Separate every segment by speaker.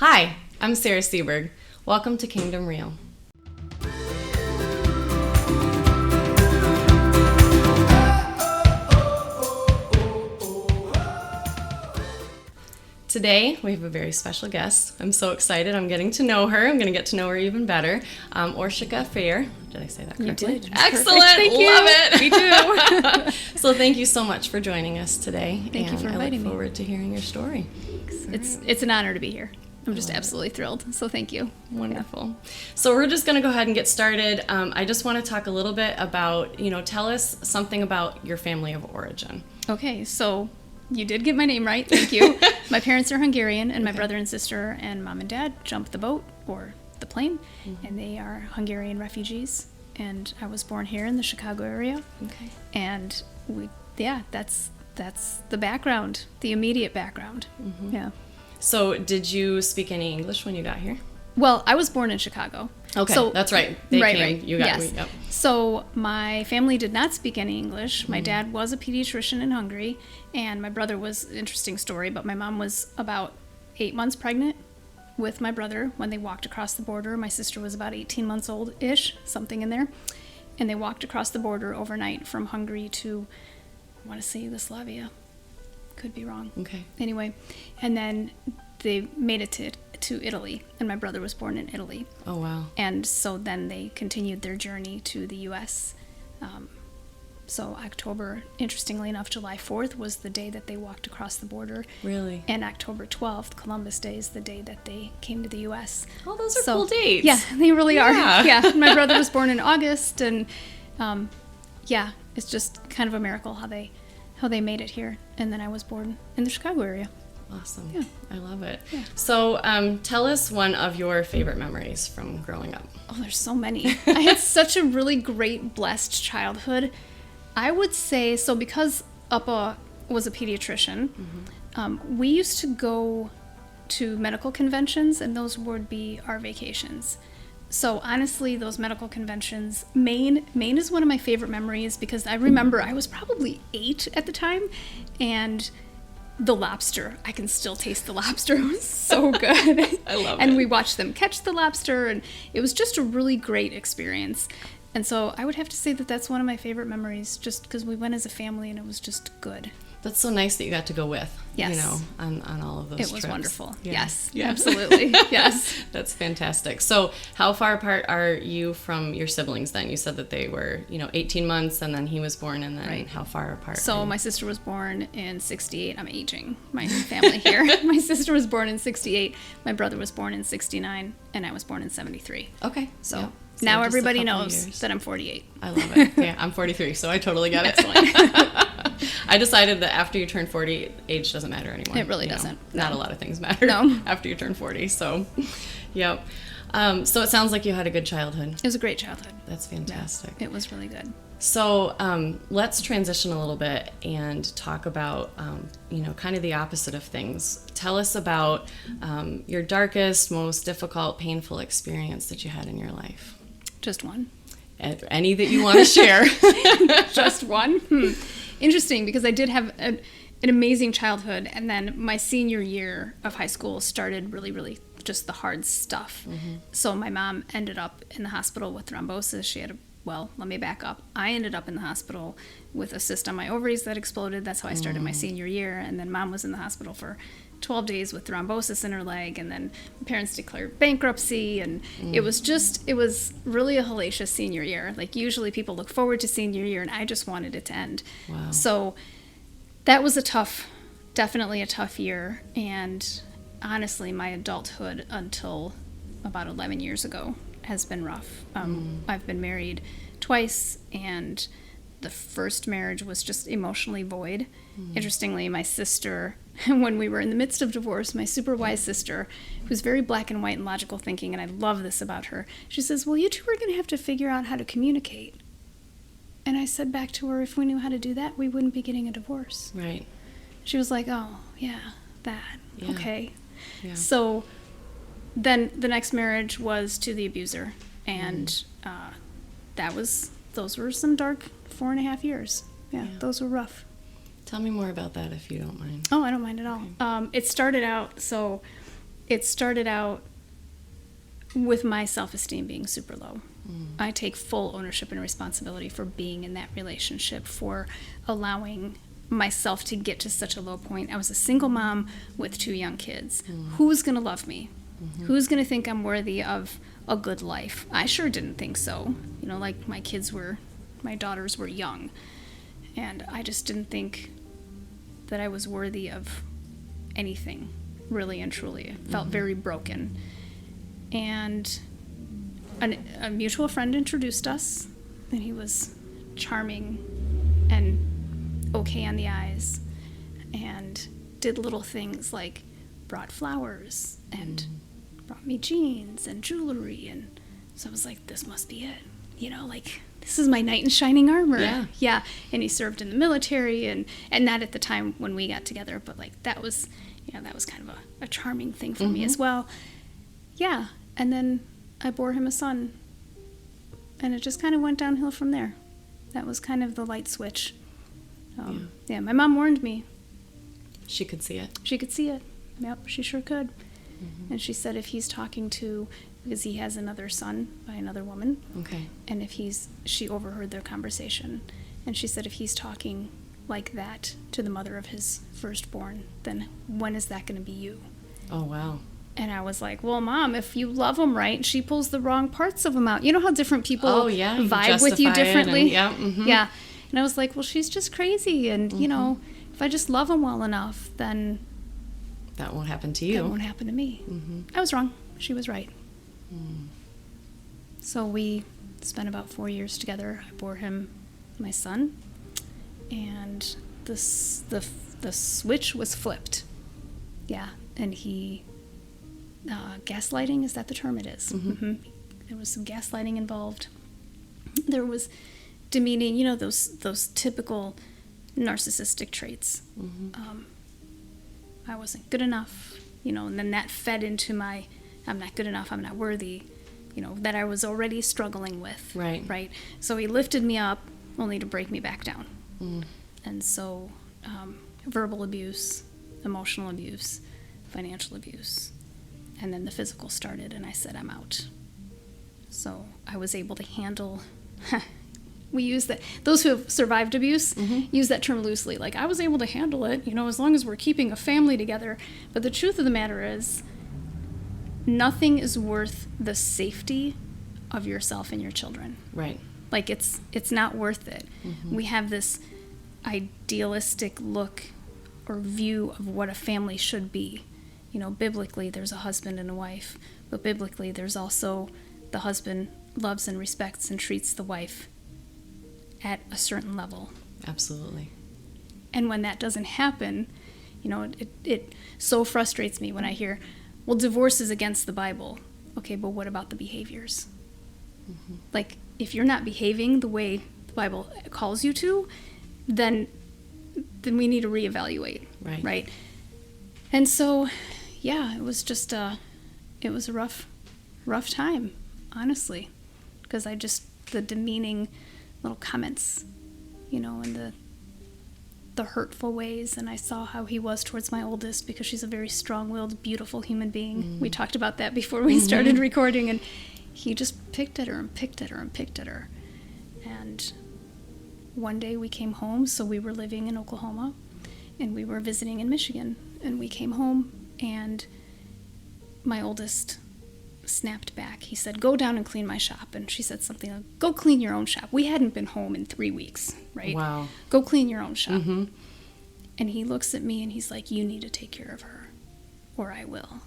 Speaker 1: Hi, I'm Sarah Seberg. Welcome to Kingdom Real. Today, we have a very special guest. I'm so excited. I'm getting to know her. I'm going to get to know her even better. Orsika Fejer. Did I say that correctly?
Speaker 2: You did.
Speaker 1: Excellent.
Speaker 2: Thank you.
Speaker 1: Love it.
Speaker 2: Me too.
Speaker 1: So thank you so much for joining us today.
Speaker 2: Thank you for inviting me.
Speaker 1: I look forward to hearing your story.
Speaker 2: It's an honor to be here. I'm just absolutely thrilled. So thank you.
Speaker 1: Wonderful. So we're just going to go ahead and get started. I just want to talk a little bit about, tell us something about your family of origin.
Speaker 2: Okay, so you did get my name right. Thank you. My parents are Hungarian, and my brother and sister and mom and dad jumped the boat or the plane, and they are Hungarian refugees. And I was born here in the Chicago area.
Speaker 1: Okay.
Speaker 2: And that's the background, the immediate background. Yeah.
Speaker 1: So did you speak any English when you got here?
Speaker 2: Well, I was born in Chicago.
Speaker 1: Okay,
Speaker 2: so,
Speaker 1: that's right. They
Speaker 2: right,
Speaker 1: came.
Speaker 2: right.
Speaker 1: You got
Speaker 2: yes.
Speaker 1: me. Yep.
Speaker 2: So my family did not speak any English. My dad was a pediatrician in Hungary, and my brother was an interesting story, but my mom was about 8 months pregnant with my brother when they walked across the border. My sister was about 18 months old-ish, something in there. And they walked across the border overnight from Hungary to, I want to say Yugoslavia. Could be wrong.
Speaker 1: Okay.
Speaker 2: Anyway, and then they made it to Italy, and my brother was born in Italy.
Speaker 1: Oh, wow.
Speaker 2: And so then they continued their journey to the U.S. So October, interestingly enough, July 4th was the day that they walked across the border.
Speaker 1: Really?
Speaker 2: And October 12th, Columbus Day, is the day that they came to the U.S.
Speaker 1: Oh, those are cool dates.
Speaker 2: Yeah, they really are.
Speaker 1: Yeah.
Speaker 2: Yeah, my brother was born in August, and it's just kind of a miracle how they made it here. And then I was born in the Chicago area.
Speaker 1: Awesome.
Speaker 2: Yeah.
Speaker 1: I love it.
Speaker 2: Yeah.
Speaker 1: So tell us one of your favorite memories from growing up.
Speaker 2: Oh, there's so many. I had such a really great, blessed childhood. I would say, so because Uppa was a pediatrician, we used to go to medical conventions, and those would be our vacations. So honestly, those medical conventions, Maine is one of my favorite memories because I remember I was probably 8 at the time, and the lobster, I can still taste the lobster. It was so good.
Speaker 1: I love it.
Speaker 2: And we watched them catch the lobster, and it was just a really great experience. And so I would have to say that that's one of my favorite memories, just because we went as a family and it was just good.
Speaker 1: That's so nice that you got to go with,
Speaker 2: Yes.
Speaker 1: on all of those trips.
Speaker 2: It was wonderful.
Speaker 1: Yeah.
Speaker 2: Yes,
Speaker 1: Yeah.
Speaker 2: absolutely. Yes.
Speaker 1: That's fantastic. So how far apart are you from your siblings then? You said that they were, 18 months, and then he was born, and then
Speaker 2: Right.
Speaker 1: how far apart?
Speaker 2: So my sister was born in 68. I'm aging my family here. My sister was born in 68. My brother was born in 69, and I was born in 73.
Speaker 1: Okay.
Speaker 2: So
Speaker 1: Yep.
Speaker 2: now
Speaker 1: just a
Speaker 2: everybody
Speaker 1: couple
Speaker 2: knows
Speaker 1: years.
Speaker 2: that I'm 48.
Speaker 1: I love it. Yeah, I'm 43, so I totally get it.
Speaker 2: Excellent.
Speaker 1: I decided that after you turn 40, age doesn't matter anymore.
Speaker 2: It really doesn't.
Speaker 1: Not a lot of things matter
Speaker 2: No.
Speaker 1: after you turn 40. So, yep. So it sounds like you had a good childhood.
Speaker 2: It was a great childhood.
Speaker 1: That's fantastic.
Speaker 2: It was really good.
Speaker 1: So let's transition a little bit and talk about, kind of the opposite of things. Tell us about your darkest, most difficult, painful experience that you had in your life.
Speaker 2: Just one.
Speaker 1: Any that you want to share.
Speaker 2: Just one? Interesting, because I did have an amazing childhood, and then my senior year of high school started really, really just the hard stuff. So my mom ended up in the hospital with thrombosis. Let me back up. I ended up in the hospital with a cyst on my ovaries that exploded. That's how I started my senior year, and then mom was in the hospital for 12 days with thrombosis in her leg, and then my parents declared bankruptcy, and it was really a hellacious senior year. Like, usually people look forward to senior year, and I just wanted it to end.
Speaker 1: Wow.
Speaker 2: So that was definitely a tough year, and honestly, my adulthood until about 11 years ago has been rough. I've been married twice, and the first marriage was just emotionally void. Interestingly, my sister, when we were in the midst of divorce, my super wise sister, who's very black and white and logical thinking, and I love this about her, she says, well, you two are going to have to figure out how to communicate. And I said back to her, if we knew how to do that, we wouldn't be getting a divorce.
Speaker 1: Right.
Speaker 2: She was like, oh, yeah, that.
Speaker 1: Yeah.
Speaker 2: Okay.
Speaker 1: Yeah.
Speaker 2: So then the next marriage was to the abuser, and those were some dark 4.5 years. Yeah, those were rough.
Speaker 1: Tell me more about that if you don't mind.
Speaker 2: Oh, I don't mind at all.
Speaker 1: Okay.
Speaker 2: It started out, so it started out with my self-esteem being super low. I take full ownership and responsibility for being in that relationship, for allowing myself to get to such a low point. I was a single mom with 2 young kids. Who's going to love me? Who's going to think I'm worthy of a good life? I sure didn't think so. You know, like my daughters were young, and I just didn't think that I was worthy of anything, really and truly. I felt very broken. And a mutual friend introduced us, and he was charming and okay on the eyes, and did little things like brought flowers and brought me jeans and jewelry, and so I was like, this must be it, you know, like this is my knight in shining armor. Yeah. And he served in the military, and not at the time when we got together, but like that was kind of a charming thing for me as well. Yeah. And then I bore him a son, and it just kind of went downhill from there. That was kind of the light switch. Yeah, my mom warned me.
Speaker 1: She could see it.
Speaker 2: She could see it. Yep, she sure could. And she said if he's talking to, because he has another son by another woman. Okay. And if she overheard their conversation, and she said if he's talking like that to the mother of his firstborn, then when is that going to be you?
Speaker 1: Oh, wow.
Speaker 2: And I was like, well, Mom, if you love him right, she pulls the wrong parts of him out. You know how different people vibe with you differently? Yeah. And I was like, well, she's just crazy. And, you know, if I just love him well enough, then
Speaker 1: that won't happen to you.
Speaker 2: That won't happen to me. I was wrong. She was right. So we spent about 4 years together. I bore him my son. And the switch was flipped. Yeah. And he... gaslighting, is that the term it is? There was some gaslighting involved. There was demeaning, you know, those typical narcissistic traits. I wasn't good enough, you know, and then that fed into my I'm not good enough, I'm not worthy, you know, that I was already struggling with. Right. So he lifted me up only to break me back down. And so verbal abuse, emotional abuse, financial abuse. And then the physical started, and I said, I'm out. So I was able to handle, we use that, those who have survived abuse use that term loosely. Like, I was able to handle it, you know, as long as we're keeping a family together. But the truth of the matter is, nothing is worth the safety of yourself and your children. Right. Like, it's not worth it. We have this idealistic look or view of what a family should be. You know, biblically, there's a husband and a wife, but biblically, there's also the husband loves and respects and treats the wife at a certain level. Absolutely. And when that doesn't happen, you know, it so frustrates me when I hear, well, divorce is against the Bible. Okay, but what about the behaviors? Like, if you're not behaving the way the Bible calls you to, then we need to reevaluate. Right? And so... yeah, it was just it was a rough time, honestly, because the demeaning little comments, you know, and the hurtful ways, and I saw how he was towards my oldest, because she's a very strong-willed, beautiful human being. We talked about that before we started recording, and he just picked at her and picked at her and picked at her. And one day we came home, so we were living in Oklahoma, and we were visiting in Michigan, and we came home, and my oldest snapped back. He said, go down and clean my shop. And she said something like, go clean your own shop. We hadn't been home in 3 weeks, right? Wow. Go clean your own shop. And he looks at me and he's like, you need to take care of her, or I will.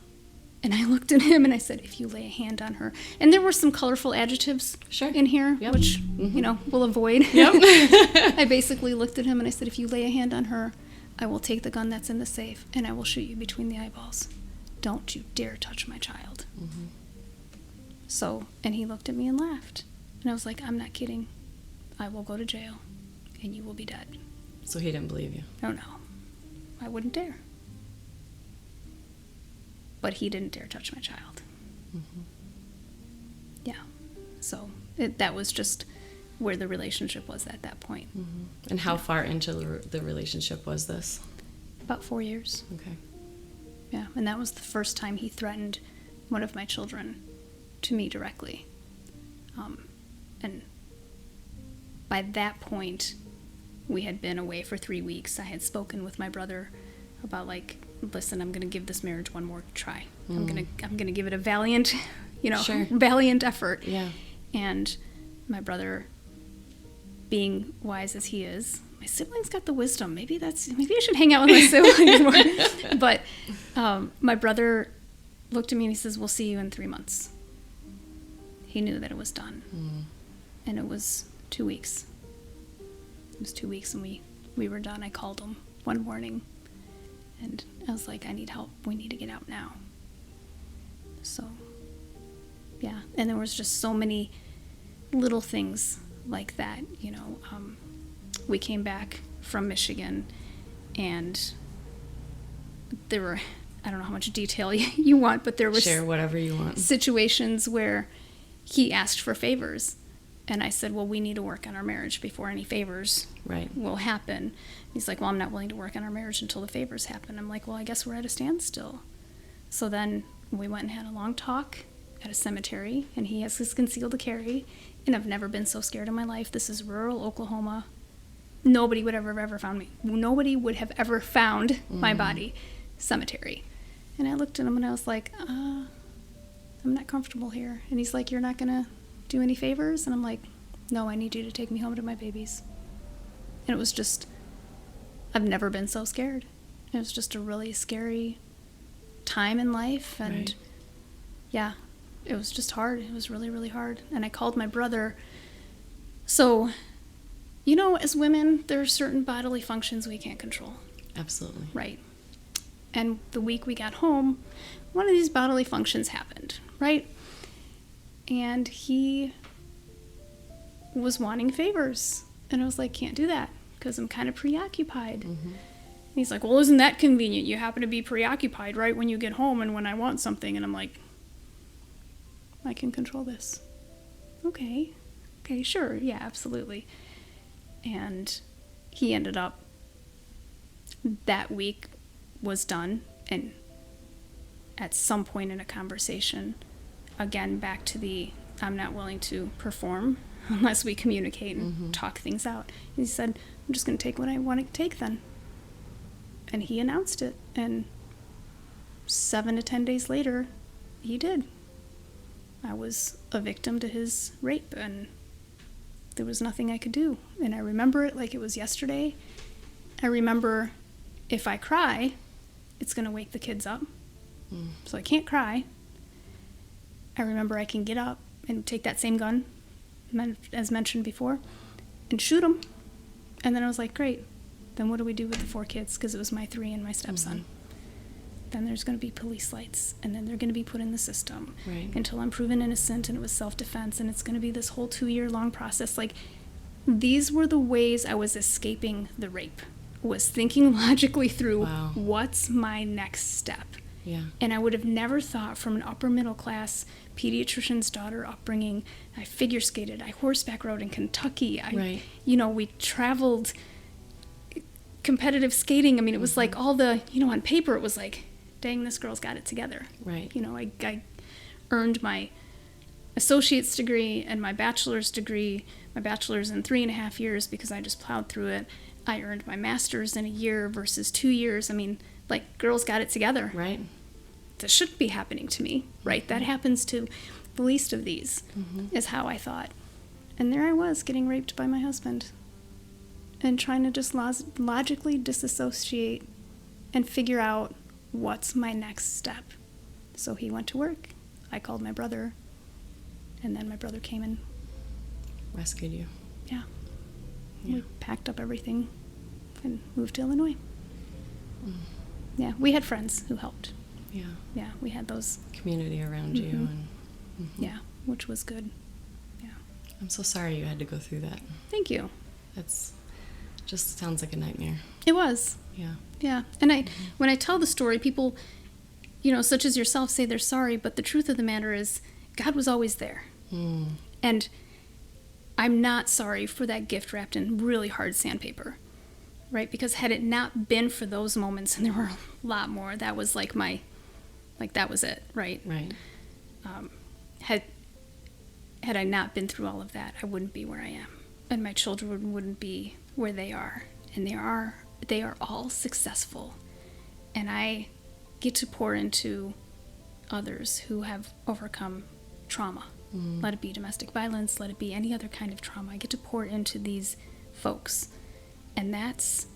Speaker 2: And I looked at him and I said, if you lay a hand on her. And there were some colorful adjectives in here, which, you know, we'll avoid. I basically looked at him and I said, if you lay a hand on her, I will take the gun that's in the safe and I will shoot you between the eyeballs. Don't you dare touch my child. So, and he looked at me and laughed. And I was like, I'm not kidding. I will go to jail and you will be dead.
Speaker 1: So he didn't believe you?
Speaker 2: Oh, no. I wouldn't dare. But he didn't dare touch my child. Yeah. So that was just where the relationship was at that point.
Speaker 1: And how far into the relationship was this?
Speaker 2: About 4 years.
Speaker 1: Okay.
Speaker 2: Yeah, and that was the first time he threatened one of my children to me directly. And by that point, we had been away for 3 weeks. I had spoken with my brother about, like, listen, I'm going to give this marriage one more try. I'm going to give it a valiant, valiant effort.
Speaker 1: Yeah.
Speaker 2: And my brother, being wise as he is, my siblings got the wisdom. Maybe I should hang out with my siblings more. But my brother looked at me and he says, we'll see you in 3 months. He knew that it was done. And it was 2 weeks. It was 2 weeks and we were done. I called him one morning and I was like, I need help. We need to get out now. So, yeah. And there was just so many little things like that, we came back from Michigan and there were, I don't know how much detail you want, but there were
Speaker 1: share whatever you want.
Speaker 2: Situations where he asked for favors. And I said, well, we need to work on our marriage before any favors will happen. He's like, well, I'm not willing to work on our marriage until the favors happen. I'm like, well, I guess we're at a standstill. So then we went and had a long talk at a cemetery, and he has his concealed carry, and I've never been so scared in my life. This is rural Oklahoma. Nobody would have ever found me. Nobody would have ever found my body. Cemetery. And I looked at him and I was like, I'm not comfortable here. And he's like, you're not going to do any favors? And I'm like, no, I need you to take me home to my babies. And it was just, I've never been so scared. It was just a really scary time in life. And yeah, it was just hard. It was really, really hard. And I called my brother. So, as women, there are certain bodily functions we can't control.
Speaker 1: Absolutely.
Speaker 2: Right. And the week we got home, one of these bodily functions happened, right? And he was wanting favors. And I was like, can't do that because I'm kind of preoccupied. And he's like, well, isn't that convenient? You happen to be preoccupied right when you get home and when I want something. And I'm like, I can control this. Okay, sure. Yeah, absolutely. And he ended up, that week was done. And at some point in a conversation, again, back to the, I'm not willing to perform unless we communicate and talk things out. He said, I'm just going to take what I want to take then. And he announced it. And 7 to 10 days later, he did. I was a victim to his rape, and there was nothing I could do. And I remember it like it was yesterday. I remember if I cry, it's going to wake the kids up. So I can't cry. I remember I can get up and take that same gun, as mentioned before, and shoot them. And then I was like, great. Then what do we do with the 4 kids? Because it was my 3 and my stepson. Then there's going to be police lights, and then they're going to be put in the system until I'm proven innocent, and it was self-defense, and it's going to be this whole 2-year-long process. Like, these were the ways I was escaping the rape, was thinking logically through what's my next step.
Speaker 1: Yeah.
Speaker 2: And I would have never thought from an upper middle class pediatrician's daughter upbringing. I figure skated, I horseback rode in Kentucky. We traveled competitive skating. I mean, it was like all the, on paper it was like, dang, this girl's got it together.
Speaker 1: Right.
Speaker 2: I earned my associate's degree and my bachelor's degree, my bachelor's in 3.5 years because I just plowed through it. I earned my master's in a year versus 2 years. I mean, like, girls got it together.
Speaker 1: Right.
Speaker 2: This shouldn't be happening to me, right? That happens to the least of these, is how I thought. And there I was, getting raped by my husband and trying to just logically disassociate and figure out what's my next step. So he went to work. I called my brother, and then my brother came and
Speaker 1: rescued you.
Speaker 2: Yeah. We packed up everything and moved to Illinois. Yeah, we had friends who helped. Yeah, we had those
Speaker 1: community around you, and
Speaker 2: yeah, which was good. Yeah.
Speaker 1: I'm so sorry you had to go through that.
Speaker 2: Thank you.
Speaker 1: It's just sounds like a nightmare.
Speaker 2: It was. Yeah. And when I tell the story, people, such as yourself, say they're sorry, but the truth of the matter is God was always there. And I'm not sorry for that gift wrapped in really hard sandpaper. right? Because had it not been for those moments, and there were a lot more, that was like that was it, right?
Speaker 1: Right.
Speaker 2: Had I not been through all of that, I wouldn't be where I am, and my children wouldn't be where they are, and they are all successful, and I get to pour into others who have overcome trauma. Let it be domestic violence, let it be any other kind of trauma. I get to pour into these folks, and that's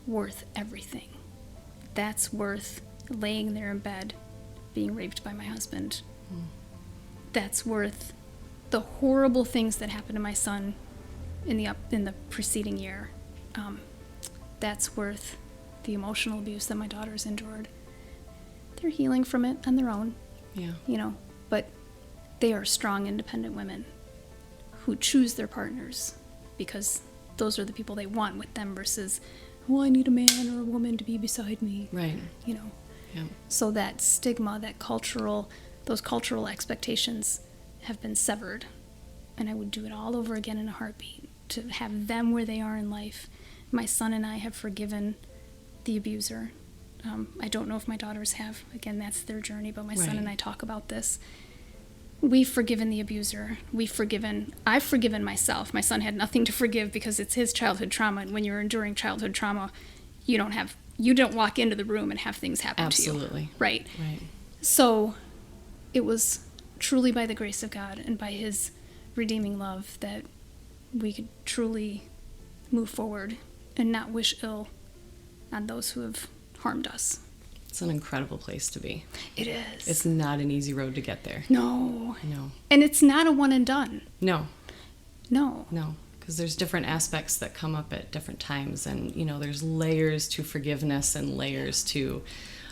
Speaker 2: worth everything. That's worth laying there in bed being raped by my husband. That's worth the horrible things that happened to my son in the preceding year. That's worth the emotional abuse that my daughters endured. They're healing from it on their own.
Speaker 1: Yeah.
Speaker 2: But they are strong, independent women who choose their partners because those are the people they want with them versus, well, I need a man or a woman to be beside me.
Speaker 1: Right.
Speaker 2: Yeah. So that stigma, those cultural expectations have been severed. And I would do it all over again in a heartbeat to have them where they are in life. My son and I have forgiven the abuser. I don't know if my daughters have. Again, that's their journey, but my son and I talk about this. We've forgiven the abuser. I've forgiven myself. My son had nothing to forgive because it's his childhood trauma. And when you're enduring childhood trauma, you don't walk into the room and have things happen to you.
Speaker 1: Absolutely.
Speaker 2: Right.
Speaker 1: Right.
Speaker 2: So it was truly by the grace of God and by his redeeming love that we could truly move forward and not wish ill on those who have harmed us.
Speaker 1: It's an incredible place to be.
Speaker 2: It is.
Speaker 1: It's not an easy road to get there.
Speaker 2: No.
Speaker 1: No.
Speaker 2: And it's not a one and done.
Speaker 1: No.
Speaker 2: No.
Speaker 1: No. Because there's different aspects that come up at different times. And, there's layers to forgiveness and layers to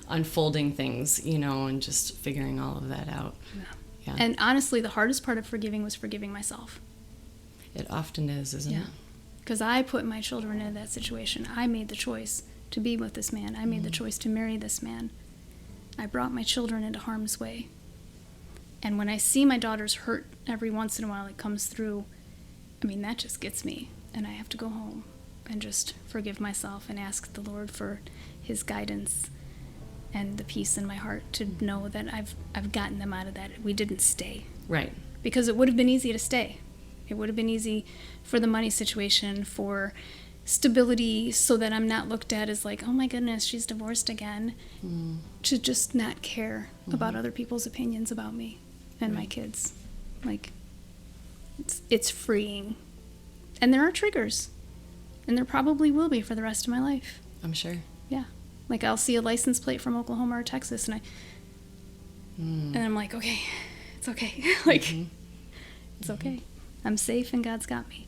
Speaker 1: unfolding things, and just figuring all of that out. Yeah.
Speaker 2: And honestly, the hardest part of forgiving was forgiving myself.
Speaker 1: It often is, isn't it?
Speaker 2: Because I put my children in that situation. I made the choice to be with this man. I made the choice to marry this man. I brought my children into harm's way. And when I see my daughters hurt every once in a while, it comes through, that just gets me. And I have to go home and just forgive myself and ask the Lord for his guidance and the peace in my heart to know that I've gotten them out of that. We didn't stay.
Speaker 1: Right.
Speaker 2: Because it would have been easy to stay. It would have been easy for the money situation, for stability, so that I'm not looked at as like, oh my goodness, she's divorced again, to just not care about other people's opinions about me and my kids. Like, it's freeing. And there are triggers. And there probably will be for the rest of my life.
Speaker 1: I'm sure.
Speaker 2: Yeah. Like, I'll see a license plate from Oklahoma or Texas, and I'm like, okay, it's okay. It's okay. I'm safe and God's got me.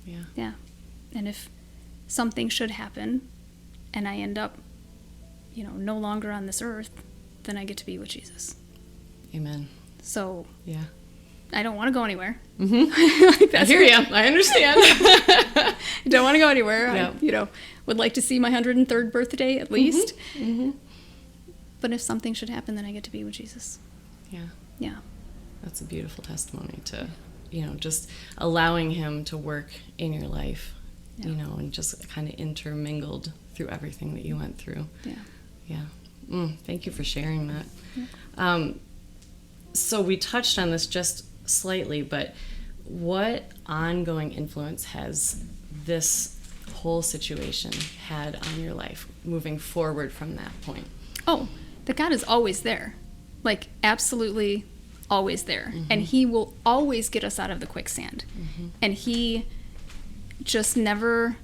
Speaker 1: Yeah.
Speaker 2: Yeah. And if something should happen and I end up, no longer on this earth, then I get to be with Jesus.
Speaker 1: Amen.
Speaker 2: So
Speaker 1: yeah,
Speaker 2: I don't want to go anywhere.
Speaker 1: I hear you. I understand.
Speaker 2: I don't want to go anywhere.
Speaker 1: Yeah.
Speaker 2: I, would like to see my 103rd birthday at least. But if something should happen, then I get to be with Jesus.
Speaker 1: Yeah.
Speaker 2: Yeah.
Speaker 1: That's a beautiful testimony to, just allowing him to work in your life, and just kind of intermingled through everything that you went through.
Speaker 2: Yeah.
Speaker 1: Yeah. Thank you for sharing that.
Speaker 2: Yeah.
Speaker 1: So we touched on this just slightly, but what ongoing influence has this whole situation had on your life moving forward from that point?
Speaker 2: Oh, that God is always there. Like, absolutely always there. And he will always get us out of the quicksand. And he just never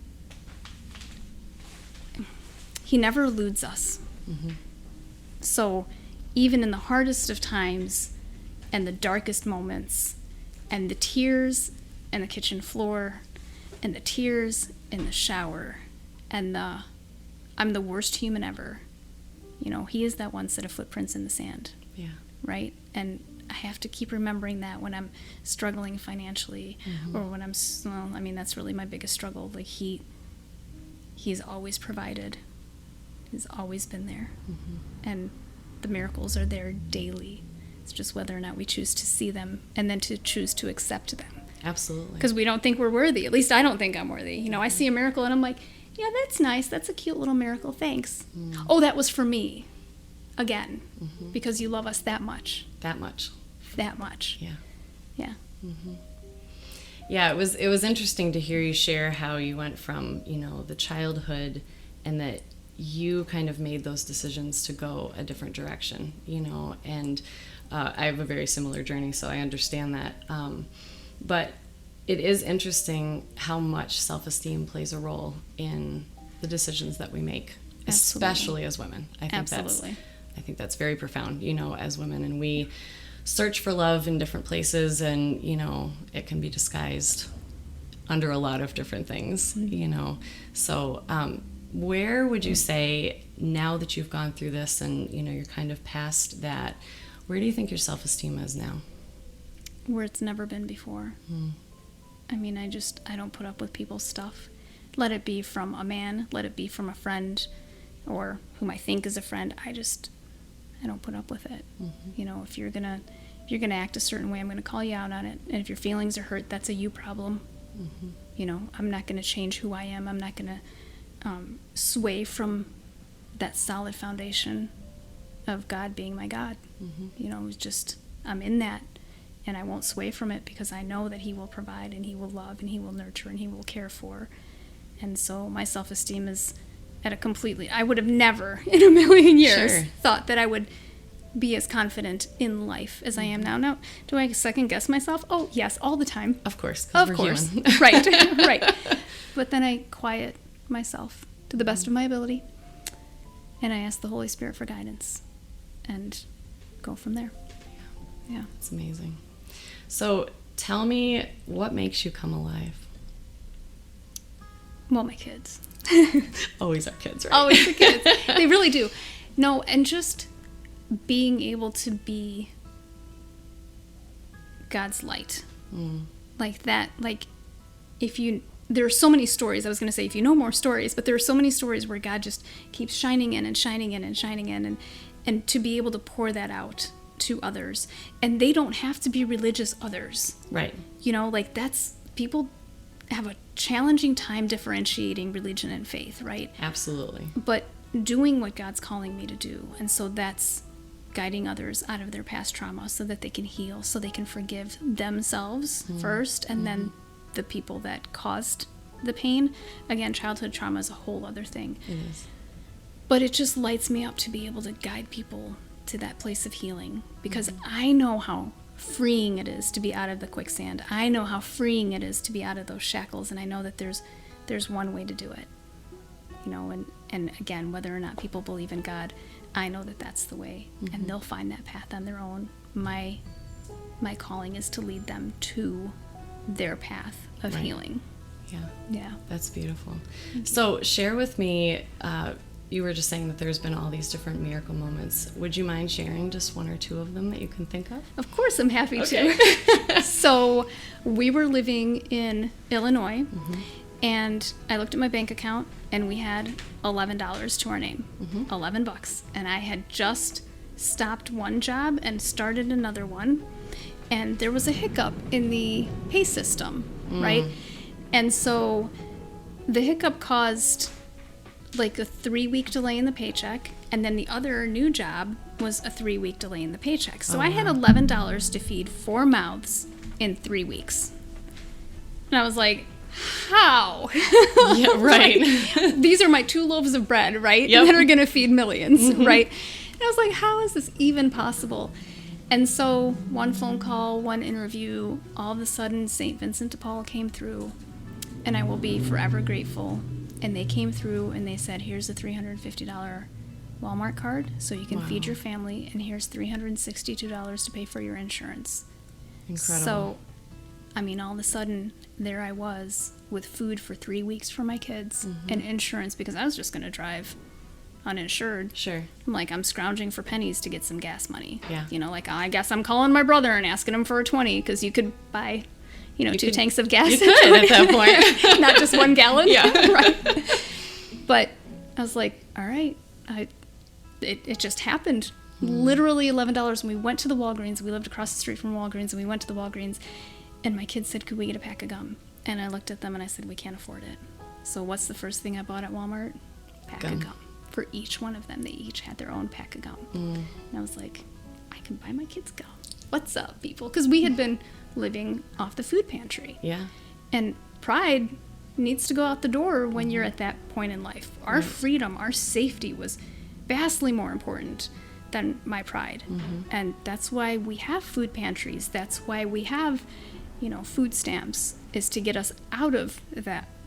Speaker 2: eludes us. So even in the hardest of times and the darkest moments and the tears and the kitchen floor and the tears in the shower and I'm the worst human ever, he is that one set of footprints in the sand.
Speaker 1: Yeah.
Speaker 2: Right? And I have to keep remembering that when I'm struggling financially or when that's really my biggest struggle. Like, he's always provided. He's always been there. And the miracles are there daily. It's just whether or not we choose to see them and then to choose to accept them.
Speaker 1: Absolutely.
Speaker 2: Because we don't think we're worthy. At least I don't think I'm worthy. I see a miracle and I'm like, yeah, that's nice. That's a cute little miracle. Thanks. Oh, that was for me. Again. Because you love us that much.
Speaker 1: That much.
Speaker 2: That much.
Speaker 1: Yeah.
Speaker 2: Yeah.
Speaker 1: Yeah, it was interesting to hear you share how you went from, the childhood, and that you kind of made those decisions to go a different direction, and I have a very similar journey, so I understand that. But it is interesting how much self-esteem plays a role in the decisions that we make, especially as women. I think that's very profound, as women, and we search for love in different places, and it can be disguised under a lot of different things. So where would you say, now that you've gone through this and you're kind of past that, where do you think your self-esteem is now?
Speaker 2: Where it's never been before. I mean, I don't put up with people's stuff. Let it be from a man, let it be from a friend, or whom I think is a friend. I don't put up with it. If you're gonna act a certain way, I'm gonna call you out on it. And if your feelings are hurt, that's a you problem. I'm not gonna change who I am. I'm not gonna sway from that solid foundation of God being my God. It's just, I'm in that, and I won't sway from it, because I know that He will provide, and He will love, and He will nurture, and He will care for. And so my self-esteem is at a completely, I would have never in a million years thought that I would be as confident in life as I am now. Now, do I second guess myself? Oh, yes, all the time.
Speaker 1: Of course.
Speaker 2: Of course. Human. Right. But then I quiet myself to the best of my ability, and I ask the Holy Spirit for guidance, and go from there. Yeah.
Speaker 1: It's amazing. So tell me, what makes you come alive?
Speaker 2: Well, my kids.
Speaker 1: Always our kids, right?
Speaker 2: Always the kids. They really do. No, and just being able to be God's light. Like that, there are so many stories. I was going to say, if you know more stories, but there are so many stories where God just keeps shining in and shining in and shining in, and to be able to pour that out to others. And they don't have to be religious others. Right. People have a challenging time differentiating religion and faith, right?
Speaker 1: Absolutely.
Speaker 2: But doing what God's calling me to do. And so that's guiding others out of their past trauma so that they can heal, so they can forgive themselves first, and then the people that caused the pain. Again, childhood trauma is a whole other thing.
Speaker 1: It is.
Speaker 2: But it just lights me up to be able to guide people to that place of healing, because I know how freeing it is to be out of the quicksand. I know how freeing it is to be out of those shackles, and I know that there's one way to do it. And again, whether or not people believe in God, I know that that's the way, and they'll find that path on their own. My calling is to lead them to their path of healing. Yeah. That's
Speaker 1: beautiful. So share with me, you were just saying that there's been all these different miracle moments. Would you mind sharing just one or two of them that you can think of?
Speaker 2: Of course, I'm happy to. So we were living in Illinois, and I looked at my bank account, and we had $11 to our name, $11. And I had just stopped one job and started another one, and there was a hiccup in the pay system, right? And so the hiccup caused like a 3-week delay in the paycheck, and then the other new job was a 3-week delay in the paycheck. So I had $11 to feed 4 mouths in 3 weeks. And I was like, how?
Speaker 1: Yeah, right.
Speaker 2: These are my 2 loaves of bread, right? Yep. That are going to feed millions, right? And I was like, how is this even possible? And so one phone call, one interview, all of a sudden St. Vincent de Paul came through, and I will be forever grateful. And they came through and they said, here's a $350 Walmart card so you can feed your family, and here's $362 to pay for your insurance.
Speaker 1: Incredible.
Speaker 2: So, all of a sudden, there I was with food for 3 weeks for my kids and insurance, because I was just going to drive uninsured.
Speaker 1: Sure.
Speaker 2: I'm scrounging for pennies to get some gas money.
Speaker 1: Yeah.
Speaker 2: I guess I'm calling my brother and asking him for a 20, because you could buy 2 tanks of gas.
Speaker 1: You could at that point.
Speaker 2: Not just 1 gallon.
Speaker 1: Yeah.
Speaker 2: Right. But I was like, all right. It just happened. Literally $11. And we went to the Walgreens. We lived across the street from Walgreens. And we went to the Walgreens. And my kids said, could we get a pack of gum? And I looked at them and I said, we can't afford it. So what's the first thing I bought at Walmart? Pack of gum. For each one of them, they each had their own pack of gum. And I was like, I can buy my kids gum. What's up, people? Because we had been living off the food pantry.
Speaker 1: Yeah.
Speaker 2: And pride needs to go out the door when you're at that point in life. Our freedom, our safety was vastly more important than my pride. And that's why we have food pantries. That's why we have, food stamps, is to get us out of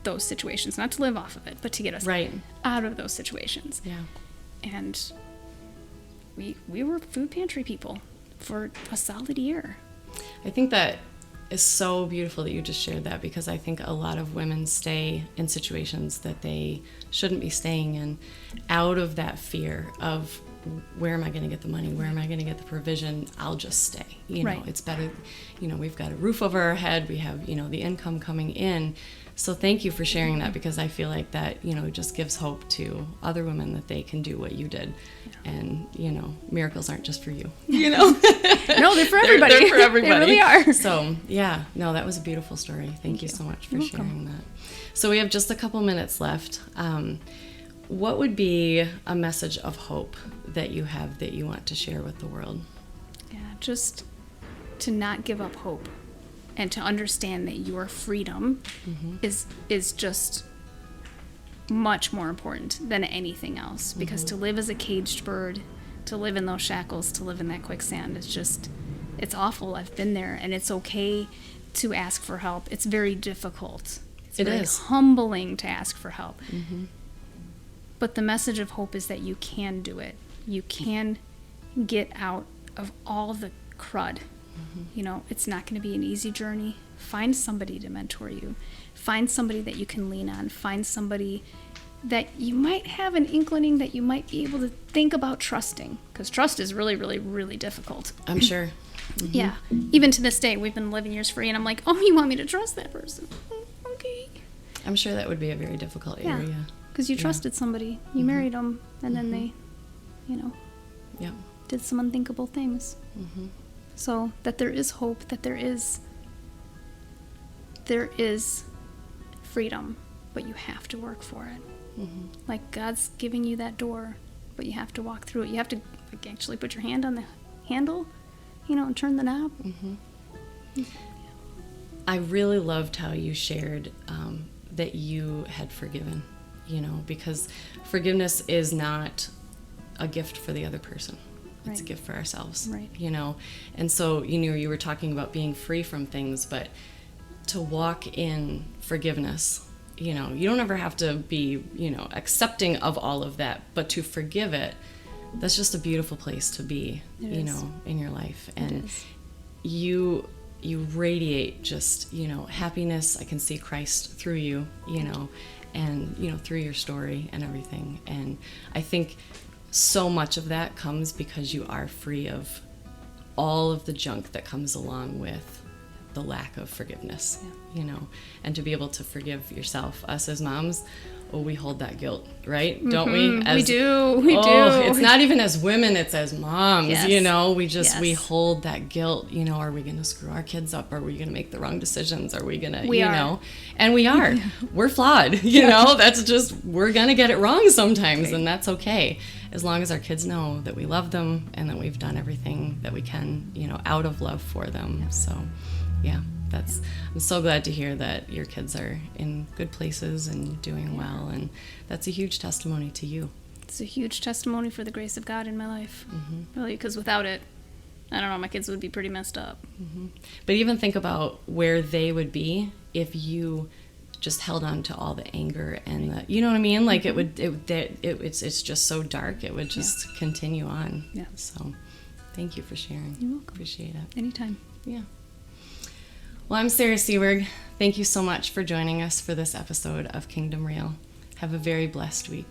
Speaker 2: those situations, not to live off of it, but to get us out of those situations.
Speaker 1: Yeah.
Speaker 2: And we were food pantry people for a solid year.
Speaker 1: I think that is so beautiful that you just shared that, because I think a lot of women stay in situations that they shouldn't be staying in out of that fear of, where am I going to get the money? Where am I going to get the provision? I'll just stay. It's better. We've got a roof over our head. We have, the income coming in. So thank you for sharing that, because I feel like that, just gives hope to other women that they can do what you did. Yeah. And, miracles aren't just for you,
Speaker 2: No, they're for everybody.
Speaker 1: They're for everybody.
Speaker 2: They really are.
Speaker 1: So, yeah, no, that was a beautiful story. Thank you so much for sharing that. So we have just a couple minutes left. What would be a message of hope that you have that you want to share with the world?
Speaker 2: Yeah, just to not give up hope, and to understand that your freedom is just much more important than anything else. Because to live as a caged bird, to live in those shackles, to live in that quicksand, it's awful. I've been there, and it's okay to ask for help. It's very difficult. It's very humbling to ask for help. But the message of hope is that you can do it. You can get out of all the crud. It's not going to be an easy journey. Find somebody to mentor you. Find somebody that you can lean on. Find somebody that you might have an inkling that you might be able to think about trusting. Because trust is really, really, really difficult.
Speaker 1: I'm sure.
Speaker 2: Yeah. Even to this day, we've been living years free, and I'm like, oh, you want me to trust that person? Okay.
Speaker 1: I'm sure that would be a very difficult area.
Speaker 2: Because you trusted somebody. You married them, and then they, did some unthinkable things. So that there is hope, that there is freedom, but you have to work for it. Like, God's giving you that door, but you have to walk through it. You have to actually put your hand on the handle, and turn the knob.
Speaker 1: I really loved how you shared that you had forgiven, because forgiveness is not a gift for the other person. It's a gift for ourselves, And so, you were talking about being free from things, but to walk in forgiveness, you don't ever have to be, accepting of all of that, but to forgive it, that's just a beautiful place to be, in your life. And you radiate just, happiness. I can see Christ through you, and, through your story and everything. And I think so much of that comes because you are free of all of the junk that comes along with the lack of forgiveness, and to be able to forgive yourself. Us as moms, we hold that guilt, right? Don't we?
Speaker 2: We do.
Speaker 1: It's not even as women, it's as moms,
Speaker 2: Yes.
Speaker 1: we hold that guilt, are we going to screw our kids up? Are we going to make the wrong decisions? Are we going to, and we are. We're flawed, that's just, we're going to get it wrong sometimes, and that's okay. As long as our kids know that we love them and that we've done everything that we can, out of love for them. So, yeah, I'm so glad to hear that your kids are in good places and doing well, and that's a huge testimony to you.
Speaker 2: It's a huge testimony for the grace of God in my life, really, because without it, I don't know, my kids would be pretty messed up.
Speaker 1: But even think about where they would be if you just held on to all the anger and the, you know what I mean? Like it's just so dark. It would just continue on. Yeah. So thank you for sharing.
Speaker 2: You're welcome.
Speaker 1: Appreciate it.
Speaker 2: Anytime.
Speaker 1: Yeah. Well, I'm Sarah Seberg. Thank you so much for joining us for this episode of Kingdom Real. Have a very blessed week.